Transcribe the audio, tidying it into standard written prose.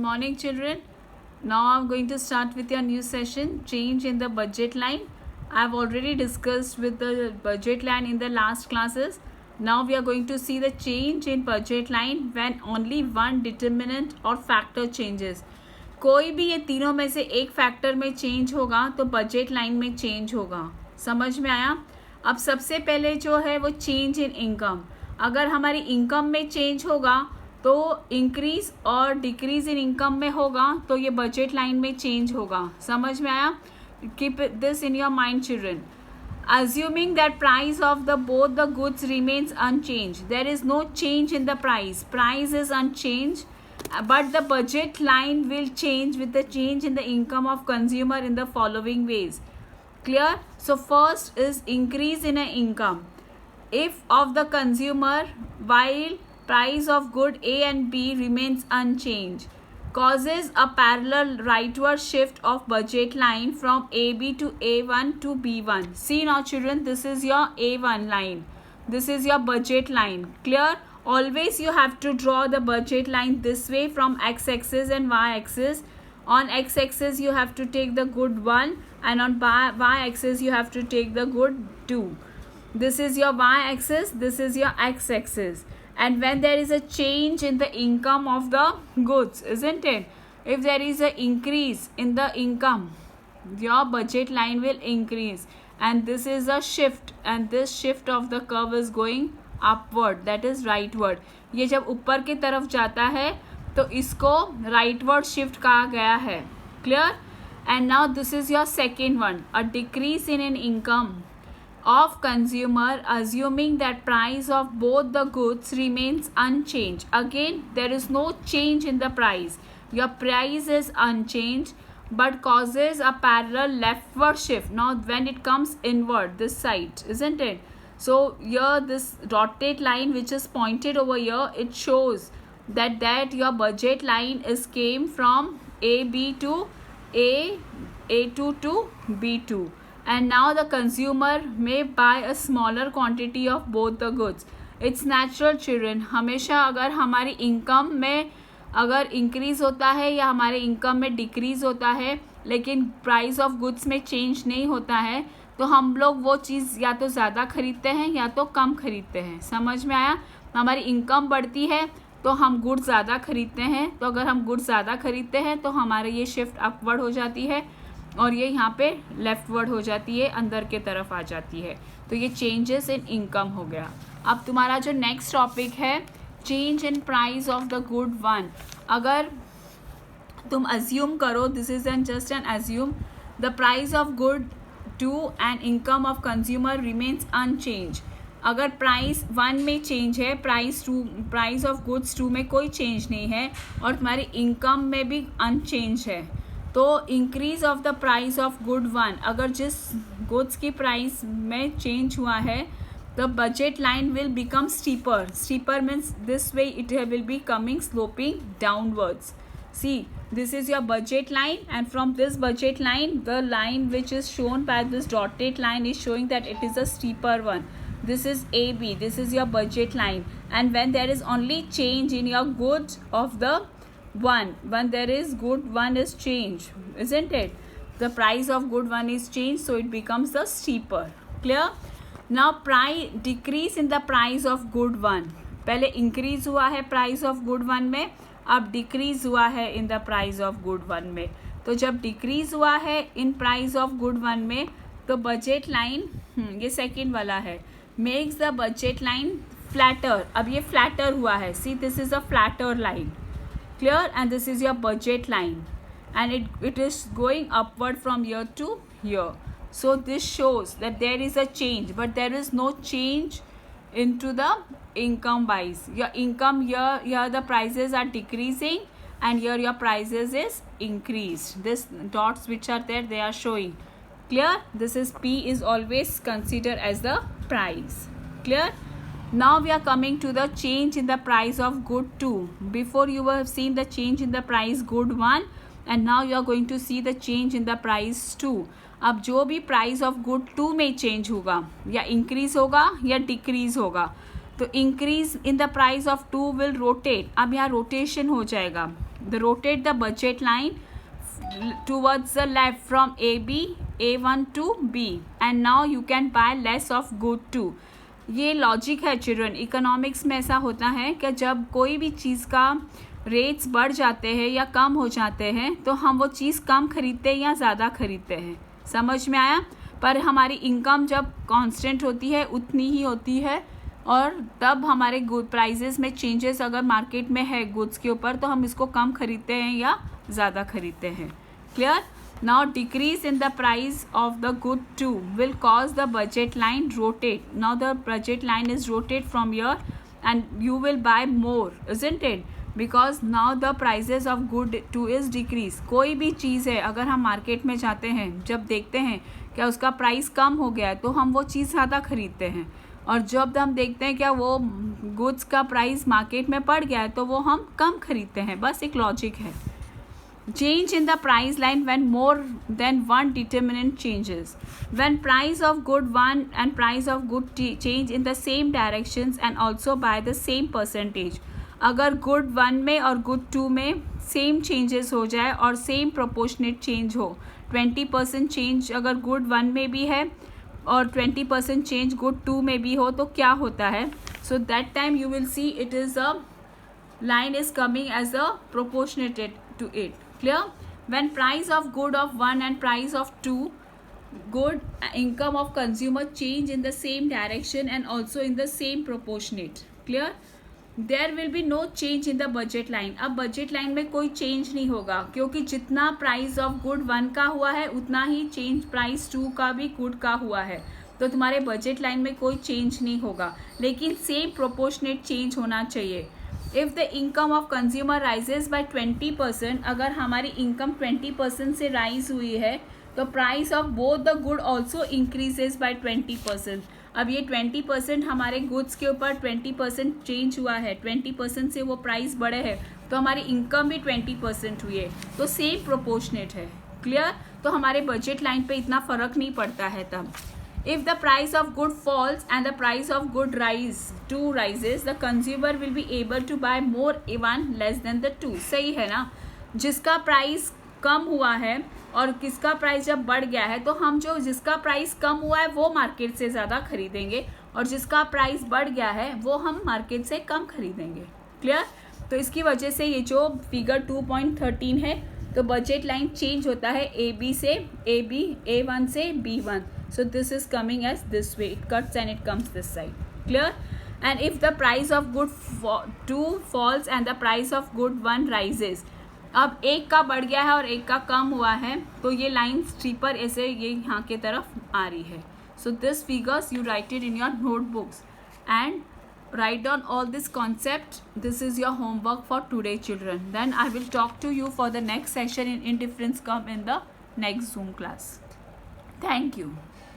Morning children. Now I'm going to start with your new session, change in the budget line. I've already discussed with the budget line in the last classes. Now we are going to see the change in budget line when only one determinant or factor changes. कोई भी ये तीनों में से एक factor में change होगा तो बजट लाइन में चेंज होगा. समझ में आया? अब सबसे पहले जो है वो चेंज इन इनकम. अगर हमारी इनकम में चेंज होगा तो इंक्रीज और डिक्रीज इन इनकम में होगा तो ये बजट लाइन में चेंज होगा. समझ में आया? Keep this in your mind children. Assuming that price of both the goods remains unchanged, there is no change in the price. Price is unchanged, but the budget line will change with the change in the income of consumer in the following ways. Clear? So first is increase in an income. If of the consumer, while price of good A and B remains unchanged, causes a parallel rightward shift of budget line from AB to A1 to B1. See now children, this is your A1 line. This is your budget line. Clear? Always you have to draw the budget line this way from x-axis and y-axis. On x-axis you have to take the good 1 and on y-axis you have to take the good 2. This is your y-axis, this is your x-axis. And when there is a change in the income of the goods, isn't it? If there is an increase in the income, your budget line will increase. And this is a shift, and this shift of the curve is going upward, that is rightward. ये जब ऊपर की तरफ जाता है तो इसको rightward shift कहा गया है. Clear? And now this is your second one, a decrease in an income of consumer, assuming that price of both the goods remains unchanged. Again, there is no change in the price. Your price is unchanged but causes a parallel leftward shift. Now when it comes inward, this side, isn't it? So here this dotted line which is pointed over here, it shows that your budget line is came from AB to A2 to B2. And now the consumer may buy a smaller quantity of both the goods. It's natural children. हमेशा अगर हमारी income में अगर increase होता है या हमारे income में डिक्रीज होता है लेकिन प्राइस ऑफ गुड्स में चेंज नहीं होता है तो हम लोग वो चीज़ या तो ज़्यादा खरीदते हैं या तो कम खरीदते हैं. समझ में आया? हमारी इनकम बढ़ती है तो हम गुड्स ज़्यादा खरीदते हैं. तो अगर हम गुड्स ज़्यादा खरीदते हैं तो हमारे ये शिफ्ट अपवर्ड हो जाती है और ये यहाँ पे लेफ्टवर्ड हो जाती है, अंदर के तरफ आ जाती है. तो ये चेंजेस इन इनकम हो गया. अब तुम्हारा जो नेक्स्ट टॉपिक है change in price of the good 1. अगर तुम अज्यूम करो, this is an just an assume, the price of the 2 and income of consumer remains unchanged. अगर प्राइस 1 में चेंज है, प्राइस ऑफ गुड्स 2 में कोई चेंज नहीं है और तुम्हारी इनकम में भी अनचेंज है तो increase of the price of good 1, अगर जिस गुड्स की प्राइस में चेंज हुआ है the budget line will become steeper. Steeper means this way it will be coming sloping downwards. See this is your budget line and from this budget line the line which is shown by this dotted line is showing that it is a steeper one. This is AB, this is your budget line. And when there is only change in your goods of the when there is good 1 is change, isn't it? The price of good 1 is changed so it becomes the steeper. Clear? Now price decrease in the price of good 1. पहले increase हुआ है price of good 1 में, अब decrease हुआ है in the price of good 1 में. तो जब decrease हुआ है in price of good 1 में तो budget line ये second वाला है, makes the budget line flatter. अब ये flatter हुआ है. See, this is a flatter line. Clear? And this is your budget line and it is going upward from here to here. So this shows that there is a change but there is no change into the income wise. Your income here the prices are decreasing and here your prices is increased. This dots which are there, they are showing. Clear? This is P is always considered as the price. Clear? Now we are coming to the change in the price of good 2. Before you have seen the change in the price good 1 and now you are going to see the change in the price 2. अब जो भी price of good 2 में change होगा या increase होगा या decrease होगा तो increase in the price of 2 will rotate, अब यहाँ रोटेशन हो जाएगा, the rotate the budget line towards the left from A1 to B and now you can buy less of good too. ये logic है children, economics में ऐसा होता है कि जब कोई भी चीज़ का रेट्स बढ़ जाते हैं या कम हो जाते हैं तो हम वो चीज़ कम खरीदते हैं या ज़्यादा खरीदते हैं, समझ में आया। पर हमारी इनकम जब कांस्टेंट होती है उतनी ही होती है और तब हमारे गुड प्राइजेस में चेंजेस अगर मार्केट में है गुड्स के ऊपर तो हम इसको कम खरीदते हैं या ज़्यादा खरीदते हैं। Clear. Now decrease in the price of the good two will cause the budget line rotate, now the budget line is rotate from your and you will buy more, isn't it, because now the prices of good two is decrease. कोई भी चीज़ है अगर हम market में जाते हैं, जब देखते हैं क्या उसका प्राइस कम हो गया है तो हम वो चीज़ ज़्यादा खरीदते हैं, और जब हम देखते हैं क्या वो गुड्स का प्राइस मार्केट में बढ़ गया है तो वो हम कम खरीदते हैं, बस एक लॉजिक है। Change in the price line when more than one determinant changes. When price of good 1 and price of good change in the same directions and also by the same percentage. अगर good 1 में और good 2 में same changes हो जाए और same proportionate change हो, 20% change अगर good 1 में भी है और 20% change good 2 में भी हो तो क्या होता है? So that time you will see it is a line is coming as a proportionate to it. Clear? When price of good of 1 and price of 2, good income of consumer change in the same direction and also in the same proportionate. Clear? There will be no change in the budget line. अब budget line में कोई change नहीं होगा क्योंकि जितना price of good 1 का हुआ है उतना ही change price 2 का भी good का हुआ है, तो तुम्हारे बजट लाइन में कोई चेंज नहीं होगा, लेकिन सेम प्रोपोर्शनेट चेंज होना चाहिए। If the income of consumer rises by 20%, अगर हमारी इनकम 20% से राइज हुई है तो price of both the good also increases by 20%। अब ये 20% हमारे गुड्स के ऊपर 20% चेंज हुआ है, 20% से वो प्राइस बढ़े है तो हमारी इनकम भी 20% हुई है, तो सेम प्रोपोर्शनेट है। क्लियर? तो हमारे बजट लाइन पे इतना फ़र्क नहीं पड़ता है तब। If the price of good falls and the price of good rises, the consumer will be able to buy more one less than the two. सही है ना? जिसका प्राइस कम हुआ है और किसका प्राइस जब बढ़ गया है तो हम जो जिसका प्राइस कम हुआ है वो मार्केट से ज़्यादा खरीदेंगे और जिसका प्राइस बढ़ गया है वो हम मार्केट से कम खरीदेंगे। क्लियर? तो इसकी वजह से ये जो फिगर 2.13 है तो बजट लाइन चेंज होता है A1 से B1. So this is coming as this way, it cuts and it comes this side. Clear? And if the price of good 2 falls and the price of good 1 rises, अब एक का बढ़ गया है और एक का कम हुआ है तो ये लाइन स्ट्रीपर ऐसे ये यहाँ के तरफ आ रही है। So this figures you write it in your notebooks and write down all this concept. This is your homework for today, children. Then I will talk to you for the next session in indifference come in the next Zoom class. Thank you.